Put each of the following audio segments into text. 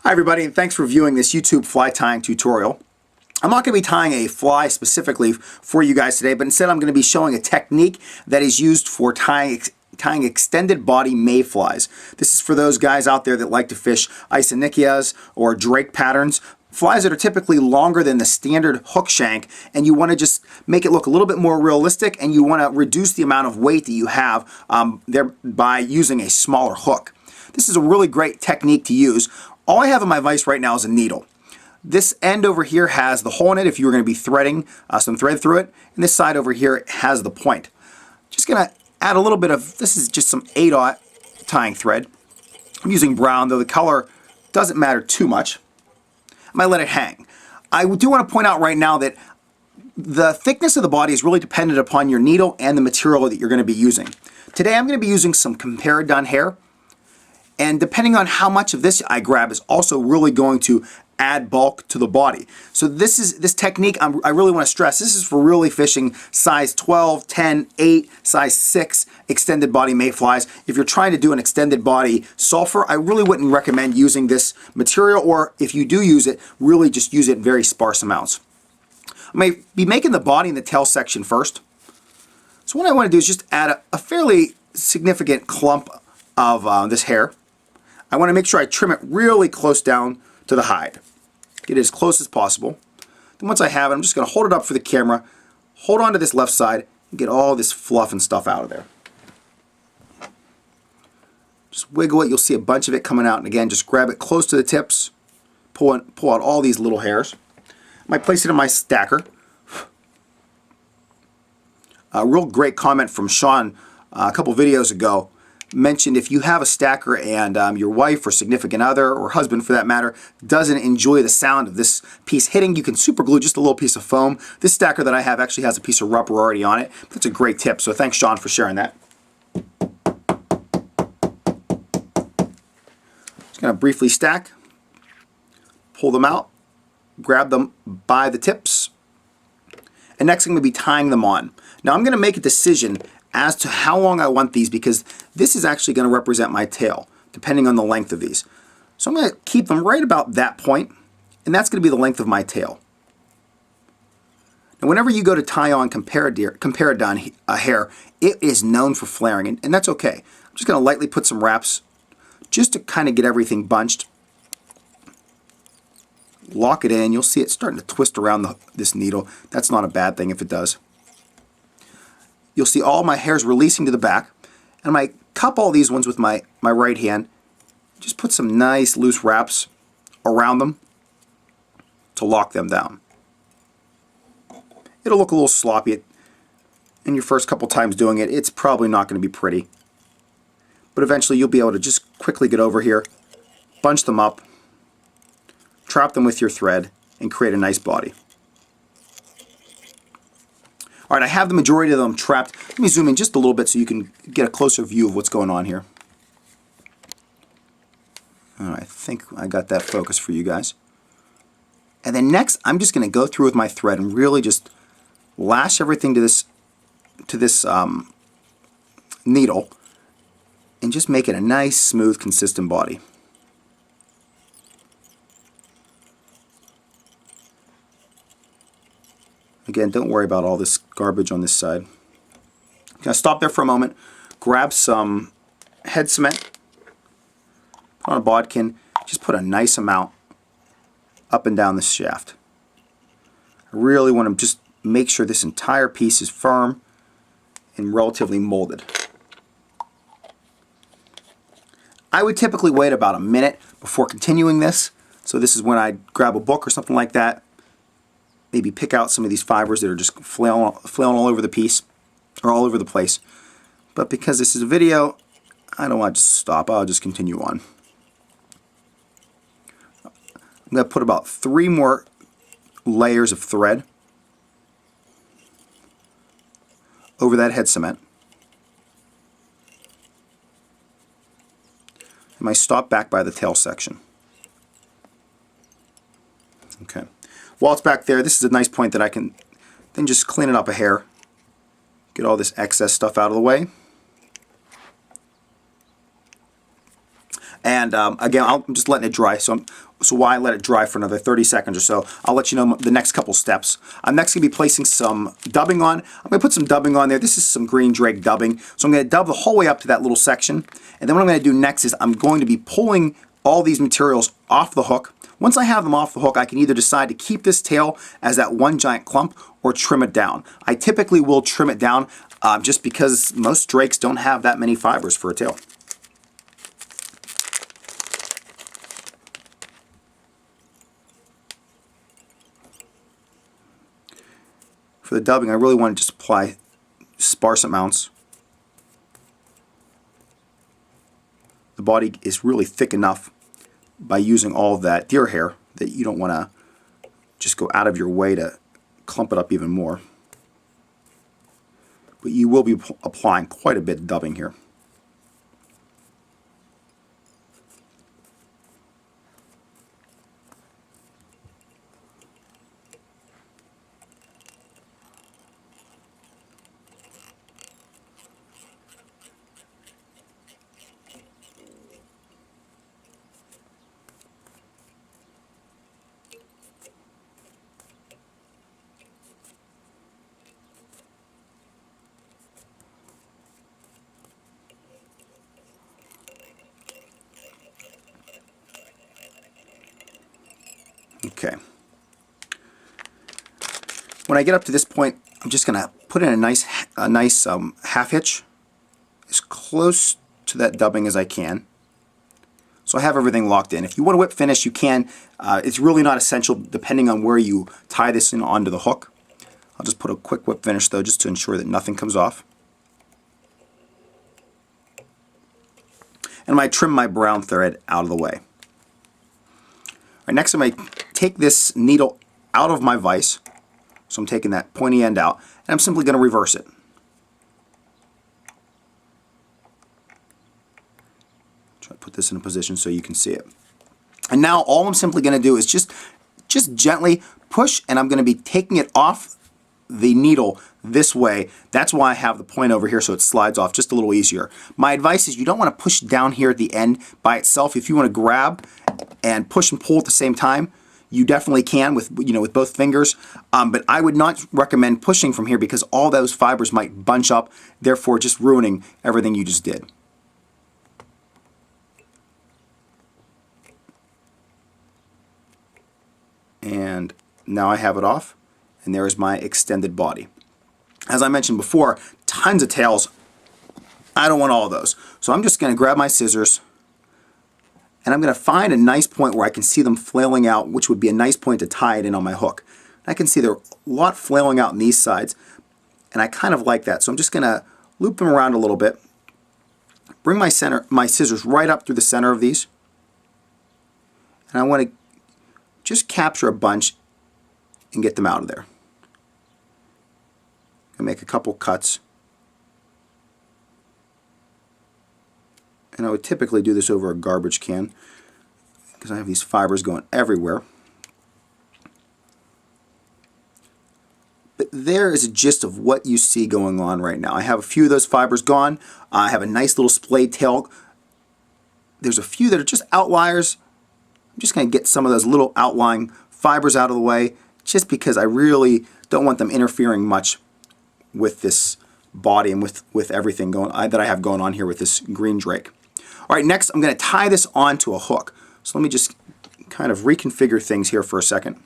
Hi everybody, and thanks for viewing this YouTube fly tying tutorial. I'm not going to be tying a fly specifically for you guys today, but instead I'm going to be showing a technique that is used for tying extended body mayflies. This is for those guys out there that like to fish Isonychias or drake patterns, flies that are typically longer than the standard hook shank, and you want to just make it look a little bit more realistic, and you want to reduce the amount of weight that you have by using a smaller hook. This is a really great technique to use. All I have in my vise right now is a needle. This end over here has the hole in it if you were going to be threading some thread through it, and this side over here has the point. Just going to add a little bit of, this is just some 8/0 tying thread. I'm using brown, though the color doesn't matter too much. I might let it hang. I do want to point out right now that the thickness of the body is really dependent upon your needle and the material that you're going to be using. Today I'm going to be using some Cammisa hair. And depending on how much of this I grab is also really going to add bulk to the body. So this technique I really want to stress. This is for really fishing size 12, 10, 8, size 6 extended body mayflies. If you're trying to do an extended body sulfur, I really wouldn't recommend using this material, or if you do use it, really just use it in very sparse amounts. I may be making the body and the tail section first. So what I want to do is just add a fairly significant clump of this hair. I want to make sure I trim it really close down to the hide. Get it as close as possible. Then once I have it, I'm just going to hold it up for the camera, hold on to this left side, and get all this fluff and stuff out of there. Just wiggle it. You'll see a bunch of it coming out. And again, just grab it close to the tips, pull out all these little hairs. I might place it in my stacker. A real great comment from Sean a couple videos ago mentioned if you have a stacker and your wife or significant other, or husband for that matter, doesn't enjoy the sound of this piece hitting, you can super glue just a little piece of foam. This stacker that I have actually has a piece of rubber already on it. That's a great tip, so thanks Sean for sharing that. Just going to briefly stack, pull them out, grab them by the tips, and next I'm going to be tying them on. Now I'm going to make a decision as to how long I want these, because this is actually going to represent my tail, depending on the length of these. So I'm going to keep them right about that point, and that's going to be the length of my tail. Now whenever you go to tie on Cammisa hair, it is known for flaring, and that's okay. I'm just going to lightly put some wraps just to kind of get everything bunched. Lock it in. You'll see it starting to twist around this needle. That's not a bad thing if it does. You'll see all my hairs releasing to the back, and I might cup all these ones with my right hand. Just put some nice loose wraps around them to lock them down. It'll look a little sloppy in your first couple times doing it. It's probably not going to be pretty, but eventually you'll be able to just quickly get over here, bunch them up, trap them with your thread, and create a nice body. All right, I have the majority of them trapped. Let me zoom in just a little bit so you can get a closer view of what's going on here. All right, I think I got that focus for you guys. And then next, I'm just going to go through with my thread and really just lash everything to this needle and just make it a nice, smooth, consistent body. Again, don't worry about all this garbage on this side. Now stop there for a moment, grab some head cement, put on a bodkin, just put a nice amount up and down this shaft. I really want to just make sure this entire piece is firm and relatively molded. I would typically wait about a minute before continuing this, so this is when I grab a book or something like that. Maybe pick out some of these fibers that are just flailing all over the piece, or all over the place. But because this is a video, I don't want to just stop. I'll just continue on. I'm going to put about 3 more layers of thread over that head cement. I might stop back by the tail section. Okay. While it's back there, this is a nice point that I can then just clean it up a hair. Get all this excess stuff out of the way. And again, I'm just letting it dry. So while I let it dry for another 30 seconds or so, I'll let you know the next couple steps. I'm next going to be placing some dubbing on. I'm going to put some dubbing on there. This is some green drake dubbing. So I'm going to dub the whole way up to that little section. And then what I'm going to do next is I'm going to be pulling all these materials off the hook. Once I have them off the hook, I can either decide to keep this tail as that one giant clump or trim it down. I typically will trim it down just because most drakes don't have that many fibers for a tail. For the dubbing, I really want to just apply sparse amounts. The body is really thick enough by using all of that deer hair that you don't want to just go out of your way to clump it up even more. But you will be applying quite a bit of dubbing here. Okay. When I get up to this point, I'm just going to put in a nice half hitch as close to that dubbing as I can. So I have everything locked in. If you want to whip finish, you can. It's really not essential depending on where you tie this in onto the hook. I'll just put a quick whip finish though, just to ensure that nothing comes off. And I'm going to trim my brown thread out of the way. All right, next I'm going to take this needle out of my vise. So I'm taking that pointy end out, and I'm simply going to reverse it. Try to put this in a position so you can see it. And now all I'm simply going to do is just gently push, and I'm going to be taking it off the needle this way. That's why I have the point over here so it slides off just a little easier. My advice is you don't want to push down here at the end by itself. If you want to grab and push and pull at the same time, you definitely can with both fingers, but I would not recommend pushing from here because all those fibers might bunch up, therefore just ruining everything you just did. And now I have it off, and there is my extended body. As I mentioned before, tons of tails. I don't want all of those. So I'm just going to grab my scissors, and I'm going to find a nice point where I can see them flailing out, which would be a nice point to tie it in on my hook. I can see they're a lot flailing out on these sides, and I kind of like that. So I'm just going to loop them around a little bit, bring my scissors right up through the center of these, and I want to just capture a bunch and get them out of there. I make a couple cuts. And I would typically do this over a garbage can because I have these fibers going everywhere. But there is a gist of what you see going on right now. I have a few of those fibers gone. I have a nice little splayed tail. There's a few that are just outliers. I'm just going to get some of those little outlying fibers out of the way just because I really don't want them interfering much with this body and with everything that I have going on here with this green drake. All right, next I'm going to tie this onto a hook. So let me just kind of reconfigure things here for a second.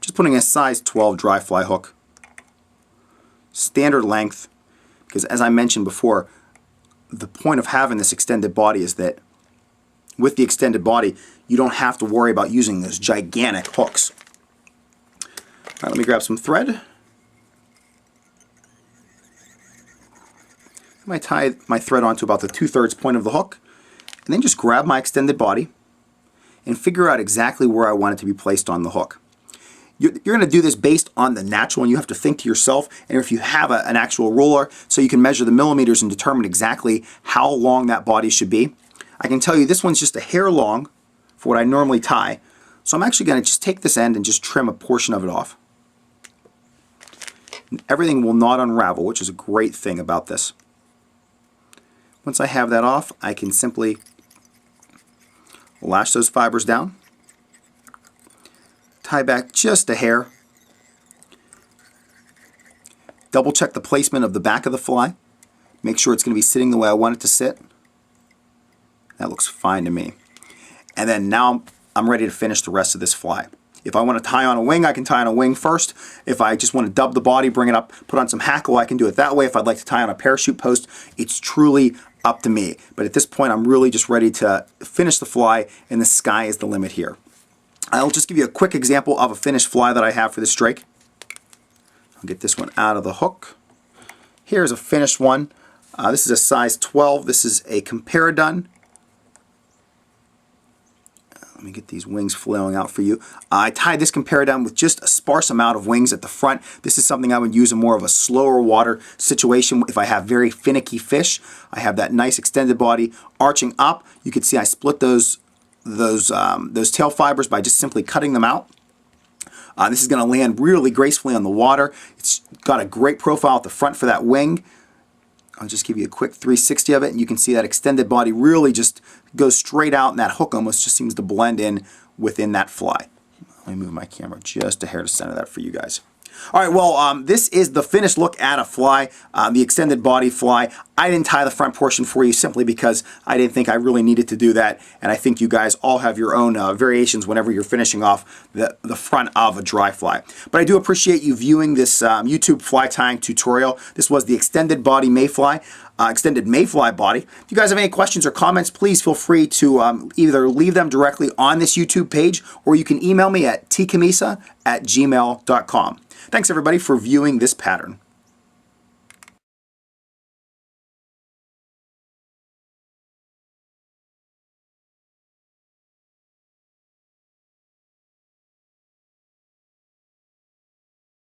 Just putting a size 12 dry fly hook. Standard length, because as I mentioned before, the point of having this extended body is that with the extended body, you don't have to worry about using those gigantic hooks. All right, let me grab some thread. I tie my thread onto about the 2/3 point of the hook, and then just grab my extended body and figure out exactly where I want it to be placed on the hook. You're going to do this based on the natural, and you have to think to yourself, and if you have an actual ruler, so you can measure the millimeters and determine exactly how long that body should be. I can tell you this one's just a hair long for what I normally tie, so I'm actually going to just take this end and just trim a portion of it off. Everything will not unravel, which is a great thing about this. Once I have that off, I can simply lash those fibers down, tie back just a hair, double check the placement of the back of the fly, make sure it's going to be sitting the way I want it to sit. That looks fine to me. And then now I'm ready to finish the rest of this fly. If I want to tie on a wing, I can tie on a wing first. If I just want to dub the body, bring it up, put on some hackle, I can do it that way. If I'd like to tie on a parachute post, it's truly up to me. But at this point, I'm really just ready to finish the fly, and the sky is the limit here. I'll just give you a quick example of a finished fly that I have for this drake. I'll get this one out of the hook. Here's a finished one. This is a size 12. This is a Comparadun. Let me get these wings flailing out for you. I tied this Comparadun with just a sparse amount of wings at the front. This is something I would use in more of a slower water situation if I have very finicky fish. I have that nice extended body arching up. You can see I split those tail fibers by just simply cutting them out. This is going to land really gracefully on the water. It's got a great profile at the front for that wing. I'll just give you a quick 360 of it, and you can see that extended body really just goes straight out, and that hook almost just seems to blend in within that fly. Let me move my camera just a hair to center that for you guys. All right, well, this is the finished look at a fly, the extended body fly. I didn't tie the front portion for you simply because I didn't think I really needed to do that, and I think you guys all have your own variations whenever you're finishing off the front of a dry fly. But I do appreciate you viewing this YouTube fly tying tutorial. This was the extended body mayfly. Extended mayfly body. If you guys have any questions or comments, please feel free to either leave them directly on this YouTube page, or you can email me at tcammisa@gmail.com. Thanks everybody for viewing this pattern.